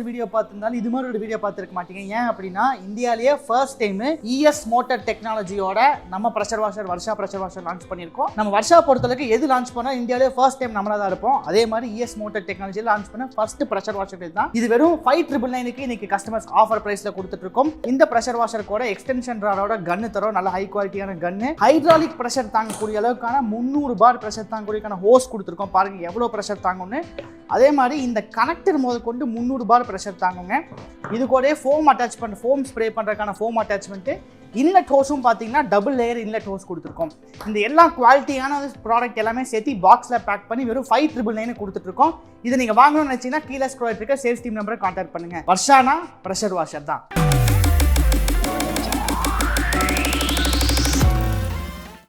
Video பார்த்திருந்தாலும் இது மாதிரி ஒரு வீடியோ பார்த்துருக்க மாட்டீங்க. ஏன் அப்படின்னா இந்தியாவிலேயே ஃபர்ஸ்ட் டைம் ES மோட்டார் டெக்னாலஜியோட நம்ம pressure washer Varsha pressure washer launch பண்ணியிருக்கோம். நம்ம வர்ஷா பொறுத்தளவுக்கு எது லான்ச் பண்ணால் இந்தியாவிலேயே ஃபர்ஸ்ட் டைம் நம்மளா தான் இருப்போம். அதே மாதிரி ES மோட்டார் டெக்னாலஜியில் லான்ச் பண்ண ஃபர்ஸ்ட் ப்ரெஷர் வாஷர் தான் இது. வெறும் 5,999 இன்னைக்கு கஸ்டமர்ஸ் ஆஃபர் பிரைஸ்ல கொடுத்துட்டு இருக்கோம். இந்த ப்ரெஷர் வாஷர் கூட எக்ஸ்டென்ஷன் ராடோட கன்னு தரும். நல்ல ஹை குவாலிட்டியான கன்னு, ஹைட்ராலிக் ப்ரெஷர் தாங்கக்கூடிய அளவுக்கான 300 பார் ப்ரெஷர் தாங்கக்கூடியக்கான ஹோஸ் கொடுத்துருக்கோம். பாருங்க எவ்வளவு ப்ரெஷர் தாங்கும்னு. அதே மாதிரி இந்த கனெக்டர் முதல் கொண்டு 300 பார் ப்ரெஷர் தாங்குங்க. இது கூட ஃபோம் அட்டாச்மெண்ட், ஃபோம் ஸ்ப்ரே பண்ணுறதுக்கான ஃபோம் அட்டாச்மெண்ட், இன்லெட் ஹோஸும் பார்த்தீங்கன்னா டபுள் லேயர் இன்லெட் ஹோஸ் கொடுத்துருக்கோம். இந்த எல்லா குவாலிட்டியான ப்ராடக்ட் எல்லாமே சேர்த்து பாக்ஸில் பேக் பண்ணி வெறும் 5,999 கொடுத்துட்ருக்கோம். இதை நீங்கள் வாங்கணும்னு நினச்சிங்கன்னா கீழே ஸ்க்ரோல் இருக்க சேல்ஸ் டீம் நம்பரை கான்டாக்ட் பண்ணுங்கள். வர்ஷானா ப்ரெஷர் வாஷர் தான்.